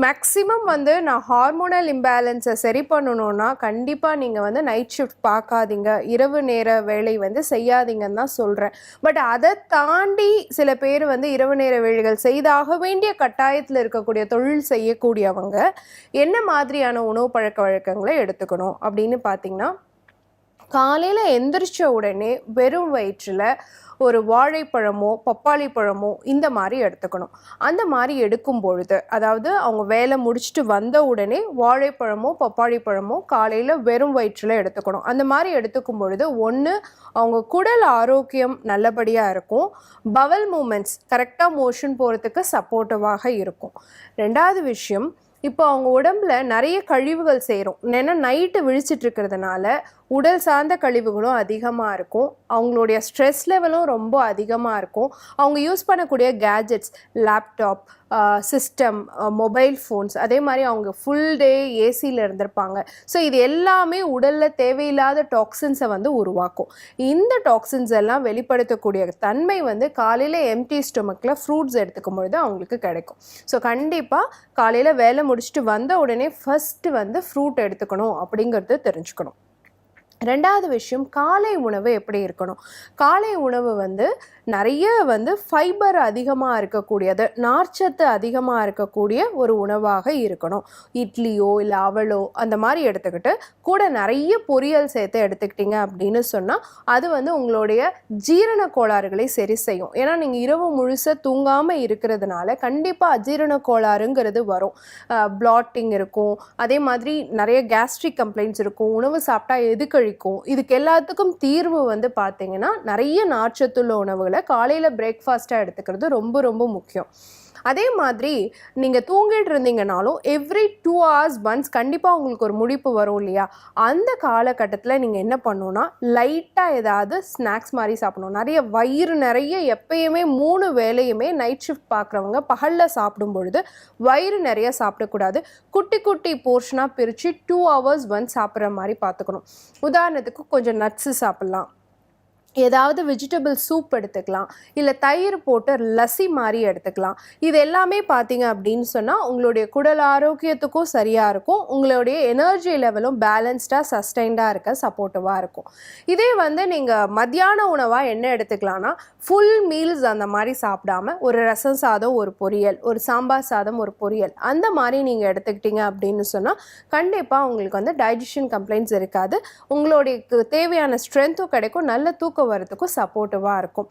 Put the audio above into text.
Maximum வந்து நான் hormonal இம்பேலன்ஸை சரி பண்ணணும்னா கண்டிப்பாக நீங்கள் வந்து நைட் ஷிஃப்ட் பார்க்காதீங்க, இரவு நேர வேலை வந்து செய்யாதீங்கன்னு தான் சொல்கிறேன். பட் அதை தாண்டி சில பேர் வந்து இரவு நேர வேலைகள் செய்தாக வேண்டிய கட்டாயத்தில் இருக்கக்கூடிய தொழில் செய்யக்கூடியவங்க என்ன மாதிரியான உணவு பழக்க வழக்கங்களை எடுத்துக்கணும் அப்படின்னு பார்த்தீங்கன்னா, காலையில் எந்திரிச்ச உடனே வெறும் வயிற்றில் ஒரு வாழைப்பழமோ பப்பாளி பழமோ இந்த மாதிரி எடுத்துக்கணும். அந்த மாதிரி எடுக்கும் பொழுது, அதாவது அவங்க வேலை முடிச்சுட்டு வந்த உடனே வாழைப்பழமோ பப்பாளி பழமோ காலையில் வெறும் வயிற்றில் எடுத்துக்கணும். அந்த மாதிரி எடுத்துக்கும் பொழுது ஒன்று அவங்க குடல் ஆரோக்கியம் நல்லபடியாக இருக்கும், பவல் மூமெண்ட்ஸ் கரெக்டாக மோஷன் போகிறதுக்கு சப்போர்ட்டிவாக இருக்கும். ரெண்டாவது விஷயம், இப்போ அவங்க உடம்புல நிறைய கழிவுகள் சேரும். ஏன்னா நைட்டு விழிச்சிட்டு இருக்கிறதுனால உடல் சார்ந்த கழிவுகளும் அதிகமாக இருக்கும், அவங்களுடைய ஸ்ட்ரெஸ் லெவலும் ரொம்ப அதிகமாக இருக்கும். அவங்க யூஸ் பண்ணக்கூடிய gadgets, laptop, system, mobile phones, அதே மாதிரி அவங்க ஃபுல் டே ஏசியில் இருந்திருப்பாங்க. ஸோ இது எல்லாமே உடலில் தேவையில்லாத டாக்ஸின்ஸை வந்து உருவாக்கும். இந்த டாக்ஸின்ஸ் எல்லாம் வெளிப்படுத்தக்கூடிய தன்மை வந்து காலையில் எம்டி ஸ்டொமக்கில் ஃப்ரூட்ஸ் எடுத்துக்கும் பொழுது அவங்களுக்கு கிடைக்கும். ஸோ கண்டிப்பாக காலையில் வேலை முடிச்சுட்டு வந்த உடனே ஃபஸ்ட்டு வந்து ஃப்ரூட் எடுத்துக்கணும் அப்படிங்கிறது தெரிஞ்சுக்கணும். ரெண்டாவது விஷயம், காலை உணவு எப்படி இருக்கணும். காலை உணவு வந்து நிறைய வந்து ஃபைபர் அதிகமாக இருக்கக்கூடியது, நார்ச்சத்து அதிகமாக இருக்கக்கூடிய ஒரு உணவாக இருக்கணும். இட்லியோ இல்லை அவலோ அந்த மாதிரி எடுத்துக்கிட்டு கூட நிறைய பொரியல் சேர்த்து எடுத்துக்கிட்டிங்க அப்படின்னு சொன்னால் அது வந்து உங்களுடைய ஜீரண கோளாறுகளை சரி செய்யும். ஏன்னா நீங்கள் இரவு முழுச தூங்காமல் இருக்கிறதுனால கண்டிப்பாக அஜீரண கோளாறுங்கிறது வரும். பிளாட்டிங் இருக்கும், அதே மாதிரி நிறைய கேஸ்ட்ரிக் கம்ப்ளைண்ட்ஸ் இருக்கும், உணவு சாப்பிட்டா எதுக்கு இதுக்கு எல்லாத்துக்கும் தீர்வு வந்து பார்த்தீங்கன்னா நிறைய நார்ச்சத்துள்ள உணவுகளை காலையில் பிரேக்ஃபாஸ்ட்டாக எடுத்துக்கிறது ரொம்ப ரொம்ப முக்கியம். அதே மாதிரி நீங்கள் தூங்கிட்டு இருந்தீங்கனாலும் எவ்ரி 2 hours ஒன்ஸ் கண்டிப்பாக உங்களுக்கு ஒரு முழிப்பு வரும் இல்லையா, அந்த காலகட்டத்தில் நீங்கள் என்ன பண்ணணும்னா லைட்டாக ஏதாவது ஸ்நாக்ஸ் மாதிரி சாப்பிடணும். நிறைய வயிறு நிறைய எப்பயுமே 3 வேளையுமே நைட் ஷிஃப்ட் பார்க்குறவங்க பகலில் சாப்பிடும் பொழுது வயிறு நிறைய சாப்பிடக்கூடாது. குட்டி குட்டி போர்ஷனாக பிரித்து 2 hours ஒன்ஸ் சாப்பிட்ற மாதிரி பார்த்துக்கணும். உதாரணத்துக்கு கொஞ்சம் நட்ஸு சாப்பிட்லாம், ஏதாவது வெஜிடபிள் சூப் எடுத்துக்கலாம், இல்லை தயிர் போட்டு லஸ்ஸி மாதிரி எடுத்துக்கலாம். இது எல்லாமே பார்த்தீங்க அப்படின்னு சொன்னால் உங்களுடைய குடல் ஆரோக்கியத்துக்கும் சரியாக இருக்கும், உங்களுடைய எனர்ஜி லெவலும் பேலன்ஸ்டாக சஸ்டைன்டாக இருக்க சப்போர்ட்டிவாக இருக்கும். இதே வந்து நீங்கள் மத்தியான உணவாக என்ன எடுத்துக்கலாம்னா ஃபுல் மீல்ஸ் அந்த மாதிரி சாப்பிடாமல் ஒரு ரசம் சாதம் ஒரு பொரியல், ஒரு சாம்பார் சாதம் ஒரு பொரியல் அந்த மாதிரி நீங்கள் எடுத்துக்கிட்டீங்க அப்படின்னு சொன்னால் கண்டிப்பாக உங்களுக்கு வந்து டைஜஷன் கம்ப்ளைண்ட்ஸ் இருக்காது, உங்களுடைய தேவையான ஸ்ட்ரென்த்தும் கிடைக்கும், நல்ல தூக்கம் வரதுக்கும் சப்போர்ட்டிவாக இருக்கும்.